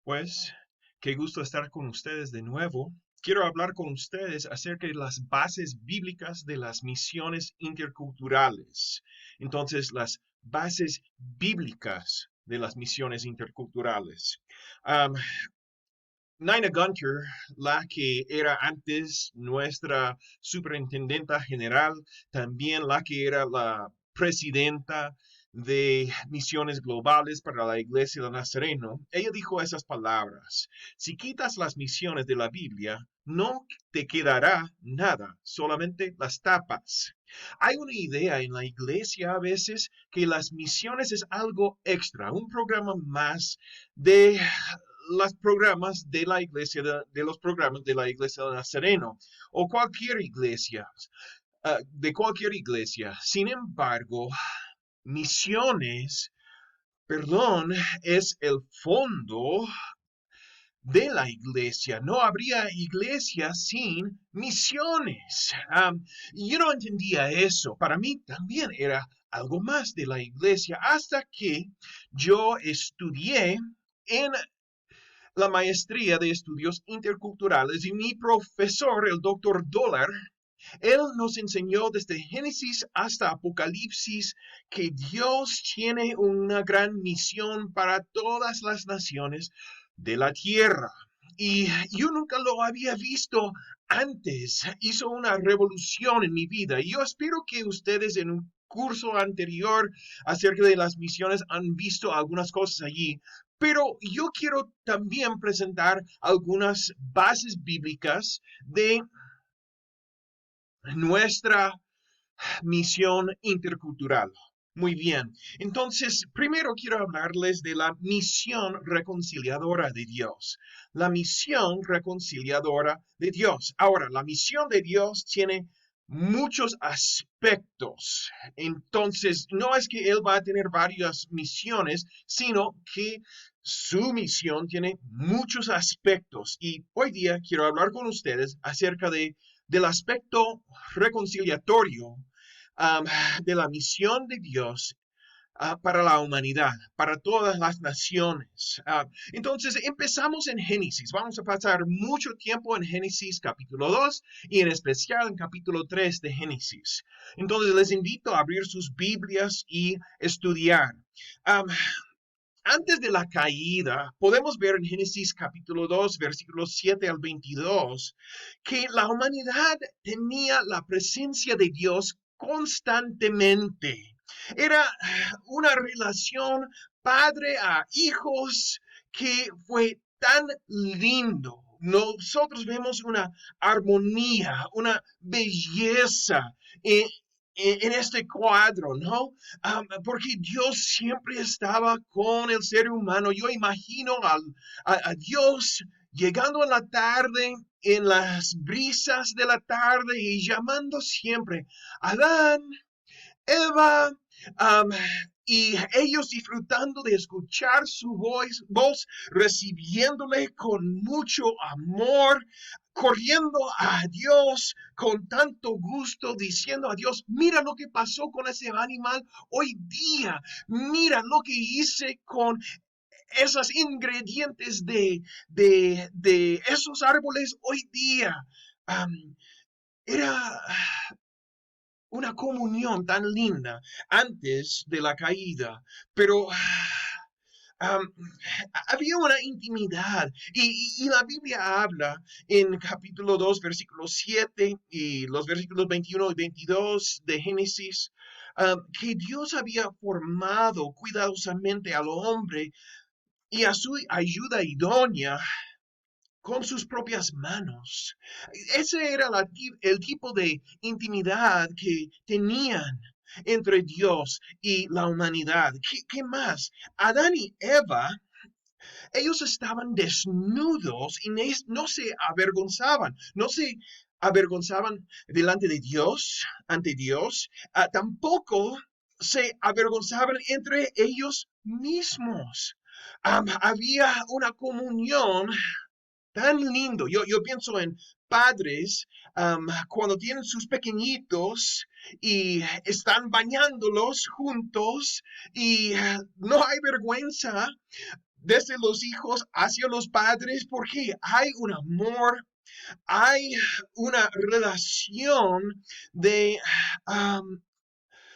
Pues, qué gusto estar con ustedes de nuevo. Quiero hablar con ustedes acerca de las bases bíblicas de las misiones interculturales. Entonces, las bases bíblicas de las misiones interculturales. Am, Nina Gunter, la que era antes nuestra superintendenta general, también la que era la presidenta de misiones globales para la Iglesia de Nazareno, ella dijo esas palabras: si quitas las misiones de la Biblia, no te quedará nada, solamente las tapas. Hay una idea en la iglesia a veces que las misiones es algo extra, un programa más de los programas de la iglesia, de los programas de la iglesia de Nazareno o cualquier iglesia, de cualquier iglesia. Sin embargo, misiones, perdón, es el fondo de la iglesia. No habría iglesia sin misiones. Yo no entendía eso. Para mí también era algo más de la iglesia hasta que yo estudié en la maestría de estudios interculturales y mi profesor, el doctor Dollar, él nos enseñó desde Génesis hasta Apocalipsis que Dios tiene una gran misión para todas las naciones de la tierra. Y yo nunca lo había visto antes. Hizo una revolución en mi vida. Y yo espero que ustedes en un curso anterior acerca de las misiones han visto algunas cosas allí. Pero yo quiero también presentar algunas bases bíblicas de nuestra misión intercultural. Muy bien. Entonces, primero quiero hablarles de la misión reconciliadora de Dios. La misión reconciliadora de Dios. Ahora, la misión de Dios tiene muchos aspectos. Entonces, no es que Él va a tener varias misiones, sino que su misión tiene muchos aspectos. Y hoy día quiero hablar con ustedes acerca del aspecto reconciliatorio um, de la misión de Dios para la humanidad, para todas las naciones. Entonces, empezamos en Génesis. Vamos a pasar mucho tiempo en Génesis capítulo 2 y en especial en capítulo 3 de Génesis. Entonces, les invito a abrir sus Biblias y estudiar. Um, Antes de la caída, podemos ver en Génesis capítulo 2, versículos 7 al 22, que la humanidad tenía la presencia de Dios constantemente. Era una relación padre a hijos que fue tan lindo. Nosotros vemos una armonía, una belleza en, en este cuadro, ¿no? Porque Dios siempre estaba con el ser humano. Yo imagino a Dios llegando en la tarde, en las brisas de la tarde y llamando siempre, Adán, Eva, um, y ellos disfrutando de escuchar su voz, recibiéndole con mucho amor, corriendo a Dios con tanto gusto, diciendo a Dios, mira lo que pasó con ese animal hoy día, mira lo que hice con esos ingredientes de esos árboles hoy día. Um, Era una comunión tan linda antes de la caída, pero um, había una intimidad y la Biblia habla en capítulo 2 versículo 7 y los versículos 21 y 22 de Génesis, que Dios había formado cuidadosamente al hombre y a su ayuda idónea con sus propias manos. Ese era el tipo de intimidad que tenían entre Dios y la humanidad. ¿Qué más? Adán y Eva, ellos estaban desnudos y no se avergonzaban, no se avergonzaban delante de Dios, ante Dios, tampoco se avergonzaban entre ellos mismos. Había una comunión tan lindo. Yo pienso en padres cuando tienen sus pequeñitos y están bañándolos juntos y no hay vergüenza desde los hijos hacia los padres, porque hay un amor, hay una relación de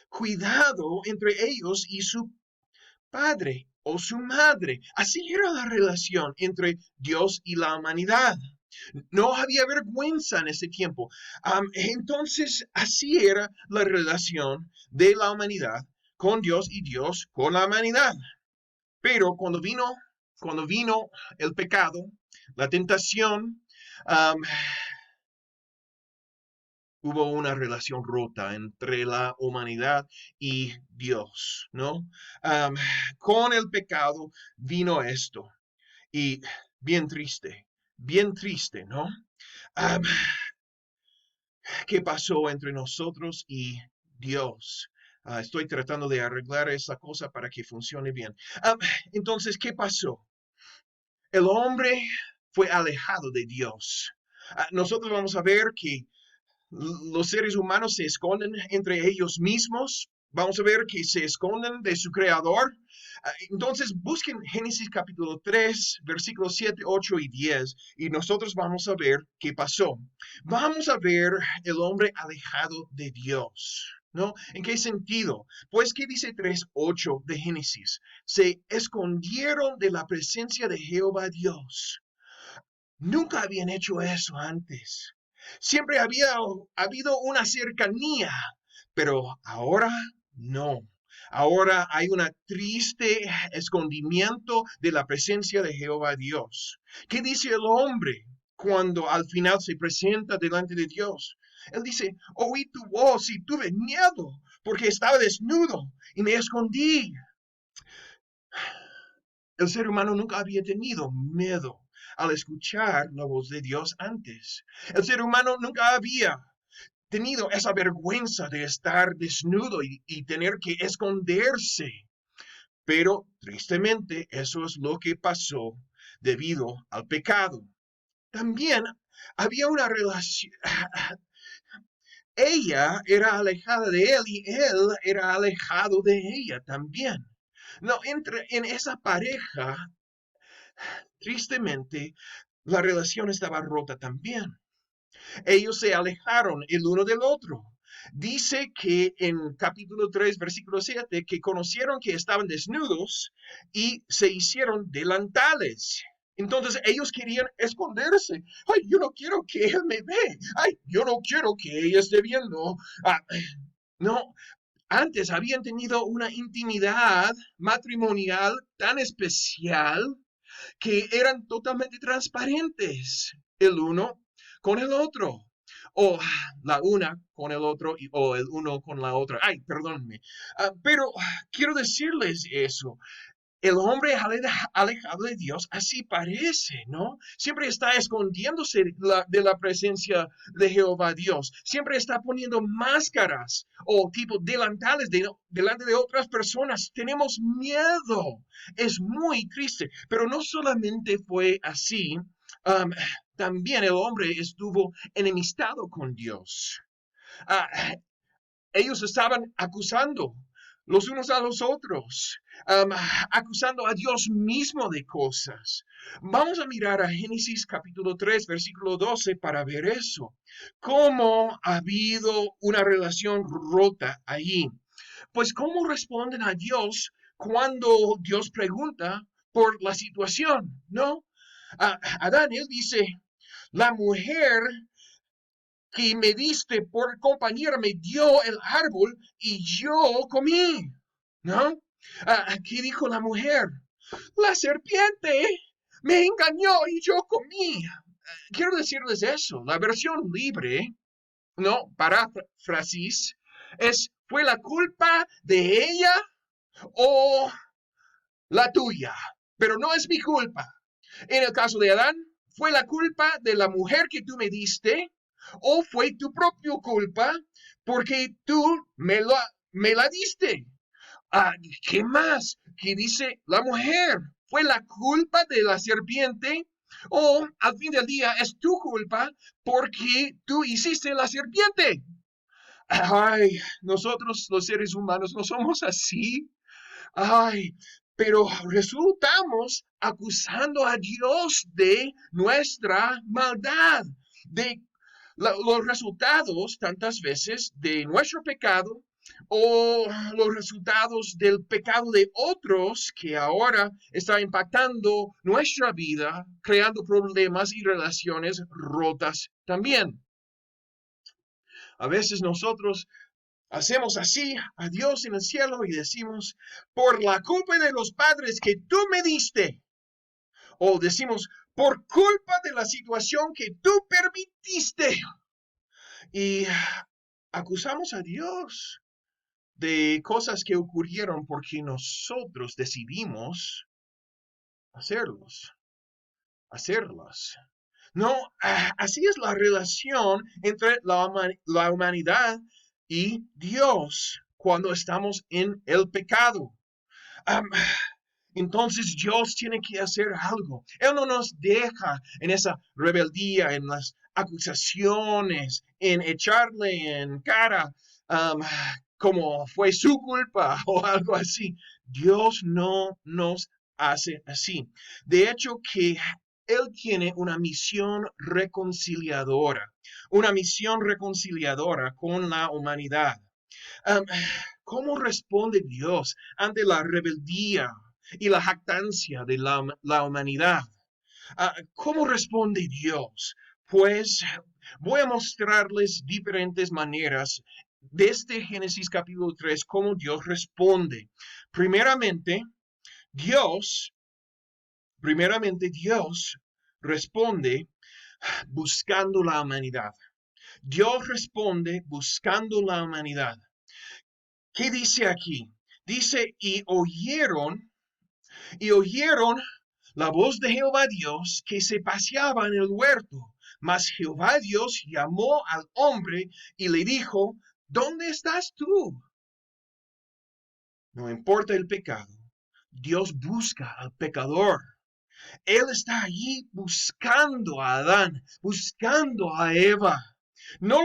cuidado entre ellos y su padre o su madre. Así era la relación entre Dios y la humanidad. No había vergüenza en ese tiempo. Entonces, así era la relación de la humanidad con Dios y Dios con la humanidad. Pero cuando vino el pecado, la tentación, um, hubo una relación rota entre la humanidad y Dios, ¿no? Um, con el pecado vino esto. Y bien triste, ¿no? Um, ¿Qué pasó entre nosotros y Dios? Estoy tratando de arreglar esa cosa para que funcione bien. Entonces, ¿qué pasó? El hombre fue alejado de Dios. Nosotros vamos a ver que los seres humanos se esconden entre ellos mismos. Vamos a ver que se esconden de su creador. Entonces busquen Génesis capítulo 3, versículos 7, 8 y 10 y nosotros vamos a ver qué pasó. Vamos a ver el hombre alejado de Dios. ¿No? ¿En qué sentido? Pues, ¿qué dice 3:8 de Génesis? Se escondieron de la presencia de Jehová Dios. Nunca habían hecho eso antes. Siempre había habido una cercanía, pero ahora no. Ahora hay un triste escondimiento de la presencia de Jehová Dios. ¿Qué dice el hombre cuando al final se presenta delante de Dios? Él dice, oí tu voz y tuve miedo porque estaba desnudo y me escondí. El ser humano nunca había tenido miedo al escuchar la voz de Dios antes. El ser humano nunca había tenido esa vergüenza de estar desnudo y tener que esconderse. Pero tristemente eso es lo que pasó debido al pecado. También había una relación. Ella era alejada de él y él era alejado de ella también. No, en esa pareja, tristemente, la relación estaba rota también. Ellos se alejaron el uno del otro. Dice que en capítulo 3, versículo 7, que conocieron que estaban desnudos y se hicieron delantales. Entonces ellos querían esconderse. Ay, yo no quiero que él me ve. Ay, yo no quiero que ella esté viendo. No, antes habían tenido una intimidad matrimonial tan especial que eran totalmente transparentes el uno con el otro. O la una con el otro o el uno con la otra. Ay, perdónenme. Pero quiero decirles eso. El hombre alejado de Dios así parece, ¿no? Siempre está escondiéndose de la presencia de Jehová Dios. Siempre está poniendo máscaras o tipo delantales delante de otras personas. Tenemos miedo. Es muy triste. Pero no solamente fue así, um, también el hombre estuvo enemistado con Dios. Uh, Ellos estaban acusando los unos a los otros, um, acusando a Dios mismo de cosas. Vamos a mirar a Génesis capítulo 3, versículo 12 para ver eso. ¿Cómo ha habido una relación rota allí? Pues ¿cómo responden a Dios cuando Dios pregunta por la situación? ¿No? Adán, él dice, la mujer que me diste por compañera me dio el árbol y yo comí, ¿no? Aquí dijo la mujer, la serpiente me engañó y yo comí. Quiero decirles eso, la versión libre, no, paráfrasis, ¿fue la culpa de ella o la tuya? Pero no es mi culpa. En el caso de Adán, ¿fue la culpa de la mujer que tú me diste o fue tu propia culpa porque tú me la diste? ¿Qué más? ¿Qué dice la mujer? ¿Fue la culpa de la serpiente o al fin del día es tu culpa porque tú hiciste la serpiente? Ay, nosotros los seres humanos no somos así. Ay, pero resultamos acusando a Dios de nuestra maldad, de los resultados tantas veces de nuestro pecado o los resultados del pecado de otros que ahora está impactando nuestra vida, creando problemas y relaciones rotas también. A veces nosotros hacemos así a Dios en el cielo y decimos, por la culpa de los padres que tú me diste. O decimos, por culpa de la situación que tú permitiste. Y acusamos a Dios de cosas que ocurrieron porque nosotros decidimos hacerlas. No, así es la relación entre la humanidad y Dios cuando estamos en el pecado. Um, Entonces Dios tiene que hacer algo. Él no nos deja en esa rebeldía, en las acusaciones, en echarle en cara um, como fue su culpa o algo así. Dios no nos hace así. De hecho, que Él tiene una misión reconciliadora con la humanidad. Um, ¿Cómo responde Dios ante la rebeldía y la jactancia de la humanidad? ¿Cómo responde Dios? Pues voy a mostrarles diferentes maneras desde Génesis capítulo 3 cómo Dios responde. Primeramente, Dios, Dios responde buscando la humanidad. Dios responde buscando la humanidad. ¿Qué dice aquí? Dice, y oyeron la voz de Jehová Dios que se paseaba en el huerto. Mas Jehová Dios llamó al hombre y le dijo, ¿dónde estás tú? No importa el pecado. Dios busca al pecador. Él está allí buscando a Adán, buscando a Eva. No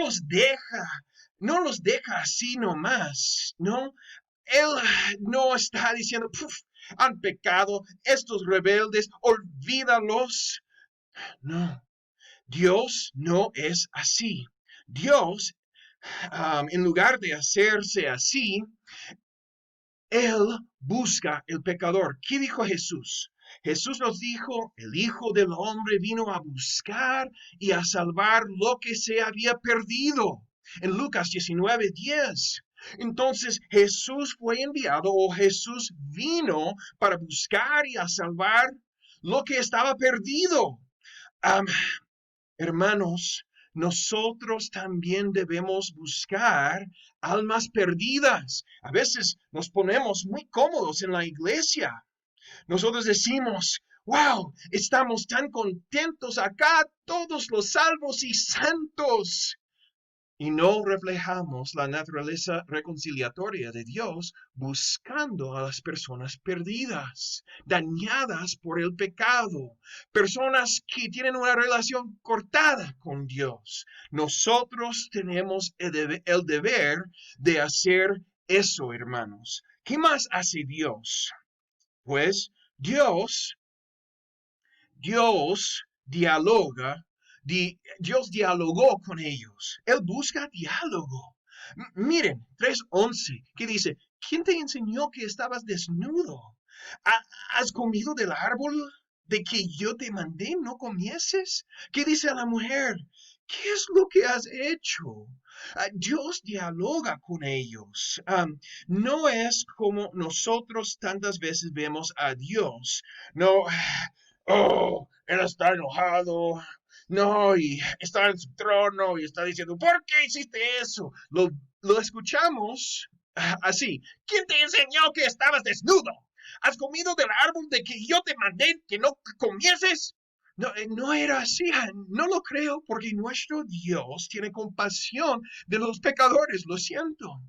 no los deja así nomás, ¿no? Él no está diciendo, han pecado estos rebeldes, olvídalos. No, Dios no es así. Dios, en lugar de hacerse así, Él busca el pecador. ¿Qué dijo Jesús? Jesús nos dijo, el Hijo del Hombre vino a buscar y a salvar lo que se había perdido. En Lucas 19:10. Entonces Jesús fue enviado o Jesús vino para buscar y a salvar lo que estaba perdido. Um, Hermanos, nosotros también debemos buscar almas perdidas. A veces nos ponemos muy cómodos en la iglesia. Nosotros decimos, wow, estamos tan contentos acá, todos los salvos y santos. Y no reflejamos la naturaleza reconciliatoria de Dios buscando a las personas perdidas, dañadas por el pecado, personas que tienen una relación cortada con Dios. Nosotros tenemos el deber de hacer eso, hermanos. ¿Qué más hace Dios? Pues Dios dialoga, Dios dialogó con ellos. Él busca diálogo. Miren, 3:11, que dice, ¿quién te enseñó que estabas desnudo? ¿Has comido del árbol de que yo te mandé no comieses? ¿Qué dice a la mujer? ¿Qué es lo que has hecho? Dios dialoga con ellos. No es como nosotros tantas veces vemos a Dios. No, él está enojado. No, y está en su trono y está diciendo, ¿por qué hiciste eso? Lo escuchamos así. ¿Quién te enseñó que estabas desnudo? ¿Has comido del árbol de que yo te mandé que no comieses? No, no era así, no lo creo, porque nuestro Dios tiene compasión de los pecadores, lo siento.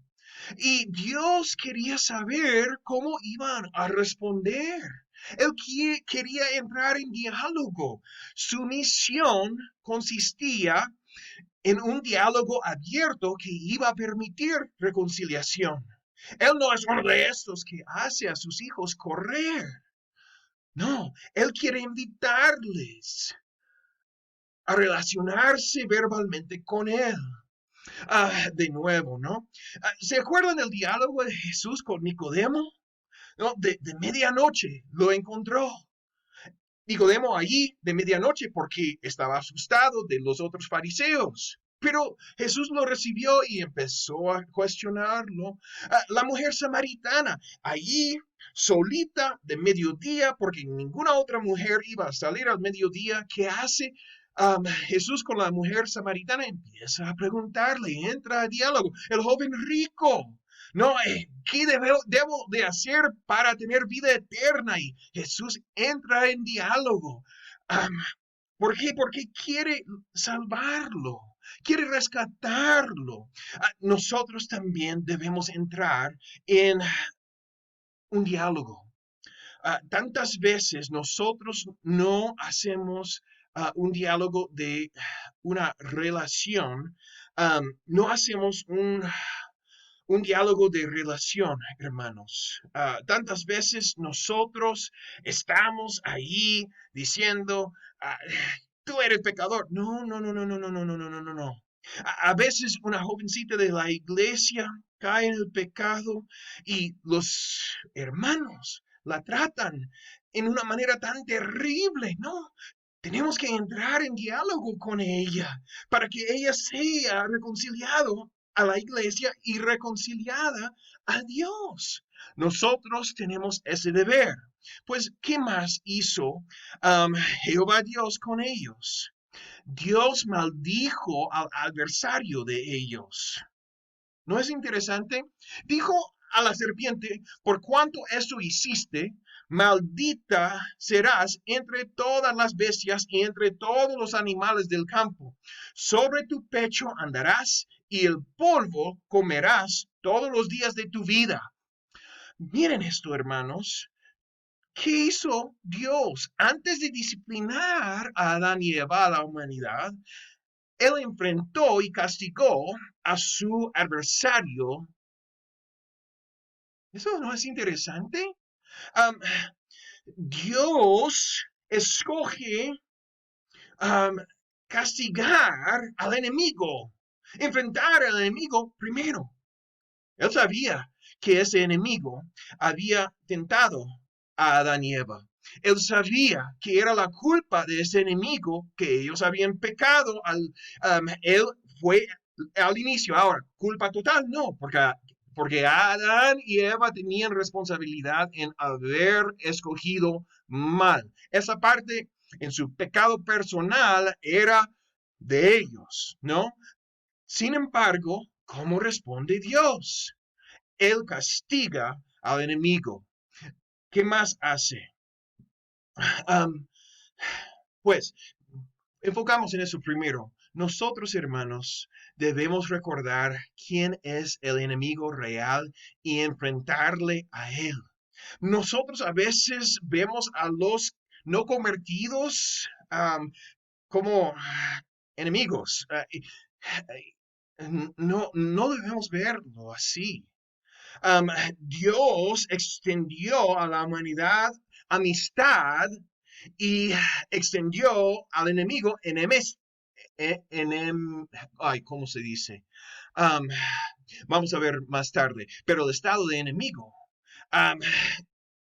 Y Dios quería saber cómo iban a responder. Él quería entrar en diálogo. Su misión consistía en un diálogo abierto que iba a permitir reconciliación. Él no es uno de estos que hace a sus hijos correr. No, Él quiere invitarles a relacionarse verbalmente con Él. De nuevo, ¿no? ¿Se acuerdan del diálogo de Jesús con Nicodemo? No, de medianoche lo encontró. Nicodemo allí de medianoche porque estaba asustado de los otros fariseos. Pero Jesús lo recibió y empezó a cuestionarlo. La mujer samaritana, allí solita de mediodía, porque ninguna otra mujer iba a salir al mediodía, ¿qué hace? Jesús con la mujer samaritana empieza a preguntarle, entra a diálogo. El joven rico, no, ¿qué debo de hacer para tener vida eterna? Y Jesús entra en diálogo. Am, ¿Por qué? Porque quiere salvarlo, quiere rescatarlo. Nosotros también debemos entrar en un diálogo. Tantas veces nosotros no hacemos un diálogo de una relación, no hacemos un diálogo de relación, hermanos. Tantas veces nosotros estamos ahí diciendo, ah, tú eres pecador. No, no, no, no, no, no, no, no, no, no, no, no. A veces una jovencita de la iglesia cae en el pecado y los hermanos la tratan en una manera tan terrible, ¿no? Tenemos que entrar en diálogo con ella para que ella sea reconciliado a la iglesia y reconciliada a Dios. Nosotros tenemos ese deber. Pues, ¿qué más hizo um, Jehová Dios con ellos? Dios maldijo al adversario de ellos. ¿No es interesante? Dijo a la serpiente, por cuanto eso hiciste, maldita serás entre todas las bestias y entre todos los animales del campo. Sobre tu pecho andarás y el polvo comerás todos los días de tu vida. Miren esto, hermanos. ¿Qué hizo Dios antes de disciplinar a Adán y Eva, a la humanidad? Él enfrentó y castigó a su adversario. ¿Eso no es interesante? Um, Dios escoge um, castigar al enemigo, enfrentar al enemigo primero. Él sabía que ese enemigo había tentado a Adán y Eva. Él sabía que era la culpa de ese enemigo que ellos habían pecado. Él fue al inicio. Ahora, culpa total, no, porque Adán y Eva tenían responsabilidad en haber escogido mal. Esa parte en su pecado personal era de ellos, ¿no? Sin embargo, ¿cómo responde Dios? Él castiga al enemigo. ¿Qué más hace? Um, pues, enfocamos en eso primero. Nosotros, hermanos, debemos recordar quién es el enemigo real y enfrentarle a él. Nosotros a veces vemos a los no convertidos como enemigos. No, no debemos verlo así. Um, Dios extendió a la humanidad amistad y extendió al enemigo ay, ¿cómo se dice? Um, Vamos a ver más tarde, pero el estado de enemigo. Um,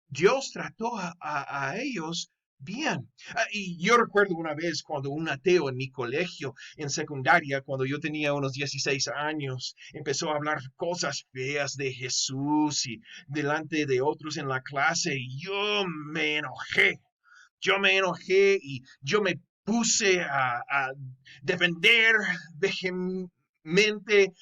Dios trató a ellos bien. Y yo recuerdo una vez cuando un ateo en mi colegio, en secundaria, cuando yo tenía unos 16 años, empezó a hablar cosas feas de Jesús y delante de otros en la clase, y yo me enojé. Yo me enojé y yo me puse a defender vehementemente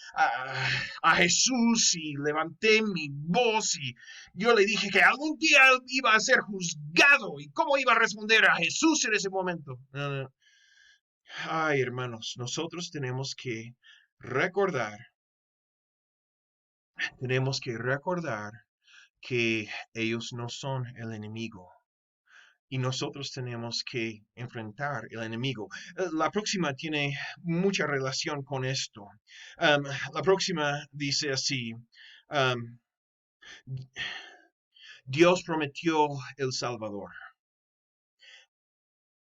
a Jesús y levanté mi voz y yo le dije que algún día iba a ser juzgado y cómo iba a responder a Jesús en ese momento. Ay, hermanos, nosotros recordar, tenemos que recordar que ellos no son el enemigo y nosotros tenemos que enfrentar el enemigo. La próxima tiene mucha relación con esto. La próxima dice así, Dios prometió el Salvador.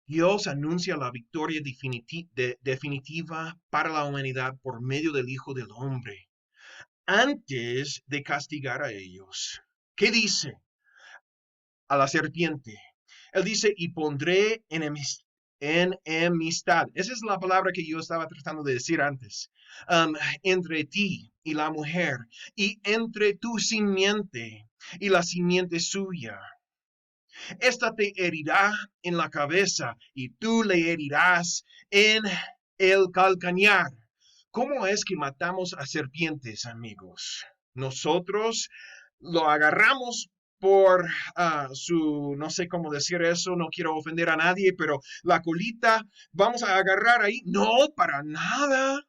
Dios anuncia la victoria definitiva para la humanidad por medio del Hijo del Hombre, antes de castigar a ellos. ¿Qué dice? A la serpiente. Él dice, y pondré enemistad. Esa es la palabra que yo estaba tratando de decir antes. Entre ti y la mujer, y entre tu simiente y la simiente suya. Esta te herirá en la cabeza y tú le herirás en el calcañar. ¿Cómo es que matamos a serpientes, amigos? Nosotros lo agarramos por no sé cómo decir eso, no quiero ofender a nadie, pero la colita, vamos a agarrar ahí. No, para nada.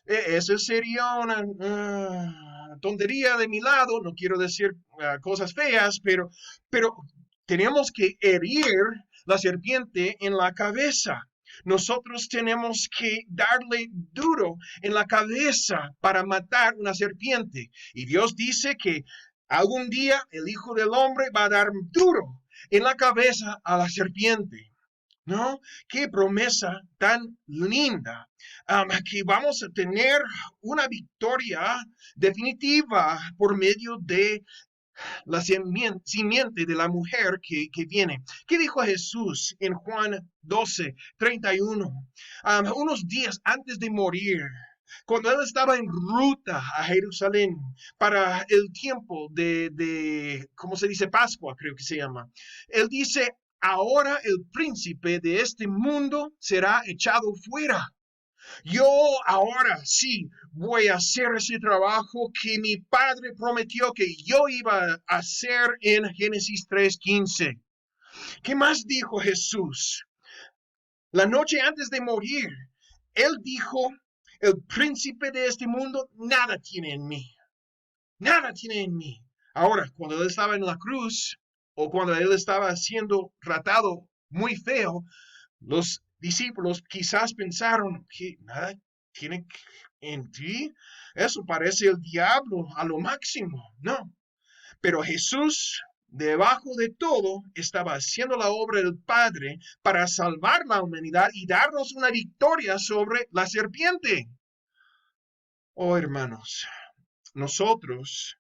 Eso sería una tontería de mi lado, no quiero decir cosas feas, pero tenemos que herir la serpiente en la cabeza. Nosotros tenemos que darle duro en la cabeza para matar una serpiente. Y Dios dice que algún día el Hijo del Hombre va a dar duro en la cabeza a la serpiente. ¿No? Qué promesa tan linda. Que vamos a tener una victoria definitiva por medio de la simiente de la mujer que viene. ¿Qué dijo Jesús en Juan 12:31? Unos días antes de morir, cuando él estaba en ruta a Jerusalén para el tiempo ¿cómo se dice? Pascua, creo que se llama. Él dice, ahora el príncipe de este mundo será echado fuera. Yo ahora sí voy a hacer ese trabajo que mi padre prometió que yo iba a hacer en Génesis 3:15. ¿Qué más dijo Jesús? La noche antes de morir, él dijo, el príncipe de este mundo nada tiene en mí. Nada tiene en mí. Ahora, cuando él estaba en la cruz o cuando él estaba siendo tratado muy feo, los discípulos quizás pensaron que nada tiene en ti. Eso parece el diablo a lo máximo. No, pero Jesús, debajo de todo, estaba haciendo la obra del Padre para salvar la humanidad y darnos una victoria sobre la serpiente. Oh, hermanos, nosotros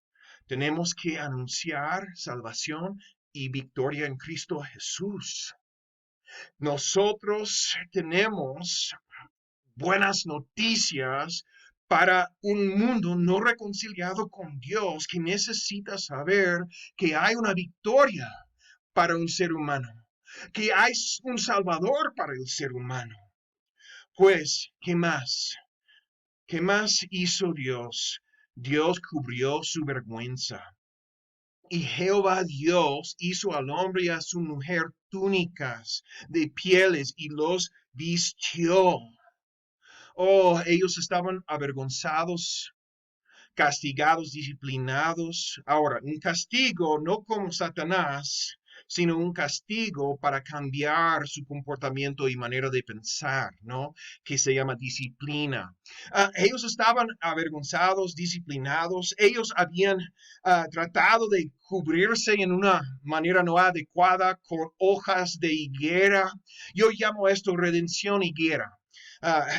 tenemos que anunciar salvación y victoria en Cristo Jesús. Nosotros tenemos buenas noticias para un mundo no reconciliado con Dios que necesita saber que hay una victoria para un ser humano, que hay un salvador para el ser humano. Pues, ¿qué más? ¿Qué más hizo Dios? Dios cubrió su vergüenza. Y Jehová Dios hizo al hombre y a su mujer túnicas de pieles y los vistió. Oh, ellos estaban avergonzados, castigados, disciplinados. Ahora, un castigo no como Satanás, sino un castigo para cambiar su comportamiento y manera de pensar, ¿no? Que se llama disciplina. Ellos estaban avergonzados, disciplinados. Ellos habían tratado de cubrirse en una manera no adecuada con hojas de higuera. Yo llamo esto redención higuera.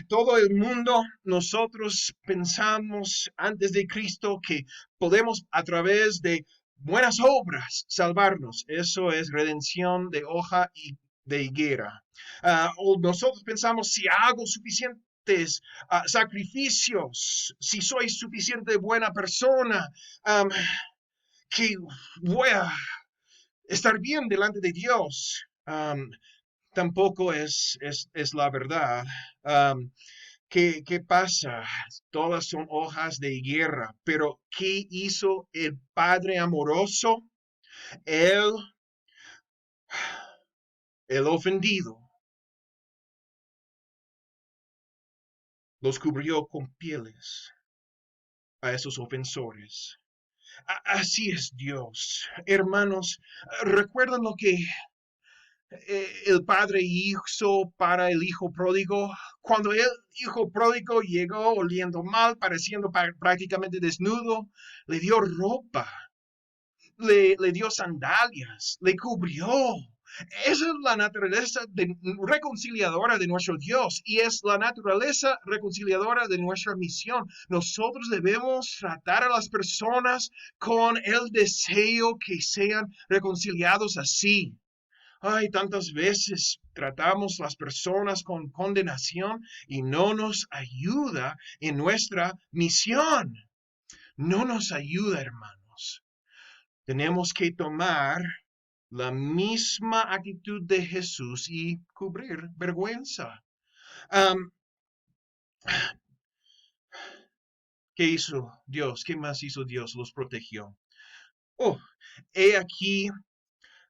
Todo el mundo, nosotros pensamos antes de Cristo que podemos a través de buenas obras salvarnos. Eso es redención de hoja y de higuera. O nosotros pensamos si hago suficientes sacrificios, si soy suficiente buena persona, que voy a estar bien delante de Dios. Tampoco es la verdad. ¿Qué pasa? Todas son hojas de higuera, pero ¿qué hizo el Padre amoroso? Él, el ofendido, los cubrió con pieles a esos ofensores. Así es Dios. Hermanos, ¿recuerdan lo que el padre hizo para el hijo pródigo? Cuando el hijo pródigo llegó oliendo mal, pareciendo prácticamente desnudo, le dio ropa. le dio sandalias, le cubrió. Esa es la naturaleza reconciliadora de nuestro Dios y es la naturaleza reconciliadora de nuestra misión. Nosotros debemos tratar a las personas con el deseo que sean reconciliados así. Ay, tantas veces tratamos las personas con condenación y no nos ayuda en nuestra misión. No nos ayuda, hermanos. Tenemos que tomar la misma actitud de Jesús y cubrir vergüenza. ¿Qué hizo Dios? ¿Qué más hizo Dios? Los protegió. Oh, he aquí,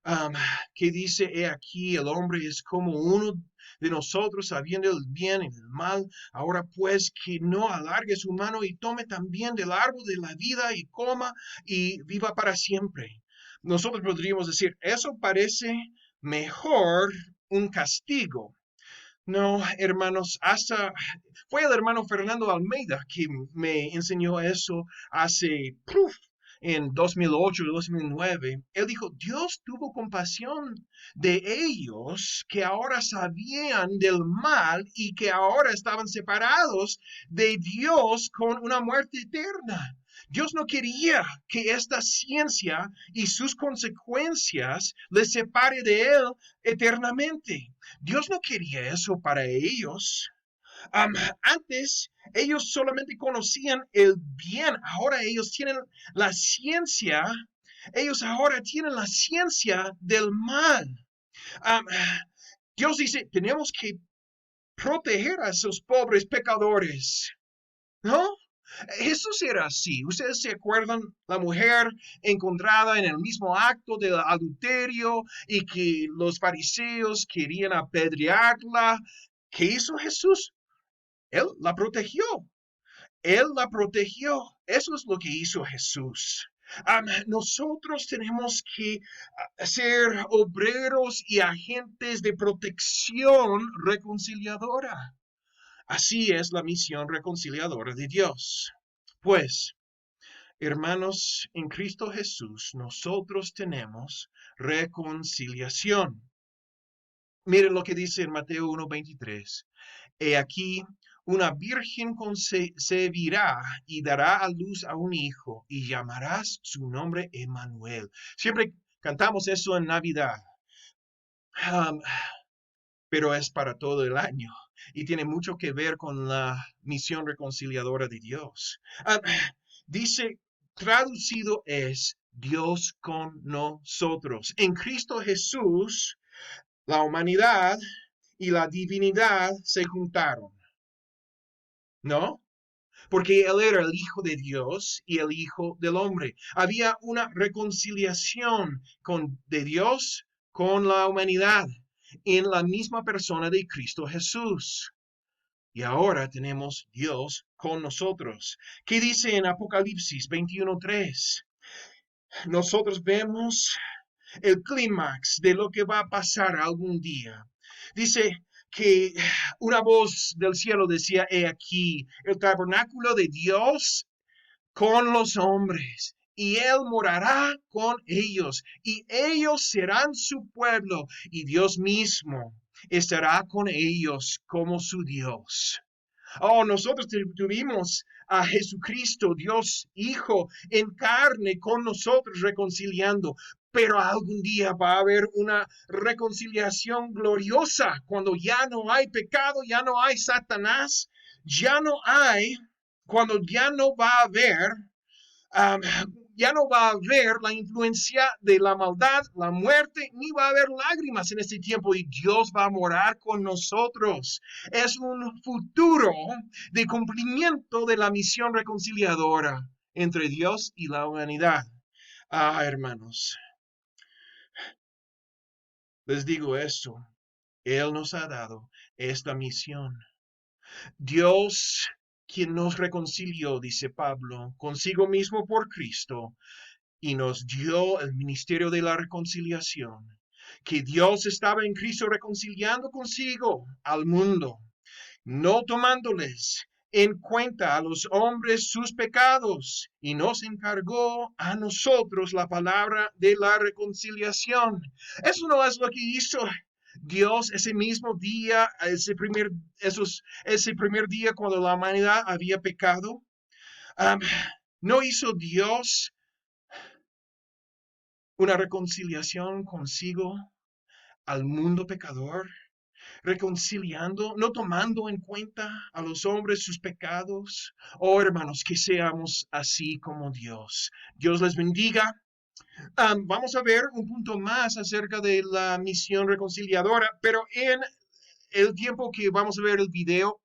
um, que dice, he aquí, el hombre es como uno de nosotros, sabiendo el bien y el mal. Ahora pues, que no alargue su mano y tome también del árbol de la vida y coma y viva para siempre. Nosotros podríamos decir, eso parece mejor un castigo. No, hermanos, hasta fue el hermano Fernando Almeida que me enseñó eso hace, en 2008, 2009. Él dijo, Dios tuvo compasión de ellos que ahora sabían del mal y que ahora estaban separados de Dios con una muerte eterna. Dios no quería que esta ciencia y sus consecuencias les separe de Él eternamente. Dios no quería eso para ellos. Antes ellos solamente conocían el bien, ahora ellos tienen la ciencia, ellos ahora tienen la ciencia del mal. Dios dice, tenemos que proteger a esos pobres pecadores, ¿no? Jesús era así. ¿Ustedes se acuerdan la mujer encontrada en el mismo acto del adulterio y que los fariseos querían apedrearla? ¿Qué hizo Jesús? Él la protegió. Él la protegió. Eso es lo que hizo Jesús. Nosotros tenemos que ser obreros y agentes de protección reconciliadora. Así es la misión reconciliadora de Dios. Pues, hermanos, en Cristo Jesús, nosotros tenemos reconciliación. Miren lo que dice en Mateo 1:23. He aquí, una virgen concebirá y dará a luz a un hijo, y llamarás su nombre Emmanuel. Siempre cantamos eso en Navidad, pero es para todo el año y tiene mucho que ver con la misión reconciliadora de Dios. Dice, traducido es Dios con nosotros. En Cristo Jesús, la humanidad y la divinidad se juntaron, ¿no? Porque Él era el Hijo de Dios y el Hijo del hombre. Había una reconciliación de Dios con la humanidad en la misma persona de Cristo Jesús. Y ahora tenemos Dios con nosotros. ¿Qué dice en Apocalipsis 21:3? Nosotros vemos el clímax de lo que va a pasar algún día. Dice que una voz del cielo decía, he aquí, el tabernáculo de Dios con los hombres, y Él morará con ellos, y ellos serán su pueblo, y Dios mismo estará con ellos como su Dios. Oh, nosotros tuvimos a Jesucristo, Dios Hijo, en carne con nosotros reconciliando. Pero algún día va a haber una reconciliación gloriosa cuando ya no hay pecado, ya no hay Satanás, cuando ya no va a haber um, ya no va a haber la influencia de la maldad, la muerte, ni va a haber lágrimas en este tiempo y Dios va a morar con nosotros. Es un futuro de cumplimiento de la misión reconciliadora entre Dios y la humanidad. Hermanos, les digo esto, Él nos ha dado esta misión. Dios, quien nos reconcilió, dice Pablo, consigo mismo por Cristo, y nos dio el ministerio de la reconciliación, que Dios estaba en Cristo reconciliando consigo al mundo, no tomándoles en cuenta a los hombres sus pecados y nos encargó a nosotros la palabra de la reconciliación. Eso no es lo que hizo Dios ese mismo día, ese primer día cuando la humanidad había pecado. Um, ¿No hizo Dios una reconciliación consigo al mundo pecador? Reconciliando, no tomando en cuenta a los hombres sus pecados. Oh, hermanos, que seamos así como Dios. Dios les bendiga. Vamos a ver un punto más acerca de la misión reconciliadora, pero en el tiempo que vamos a ver el video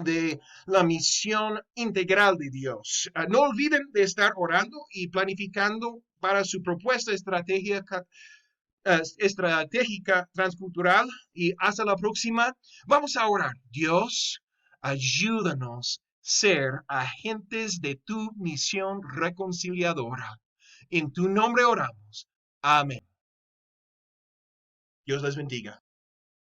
de la misión integral de Dios. No olviden de estar orando y planificando para su propuesta estratégica transcultural y hasta la próxima. Vamos a orar. Dios, ayúdanos a ser agentes de tu misión reconciliadora. En tu nombre oramos. Amén. Dios les bendiga.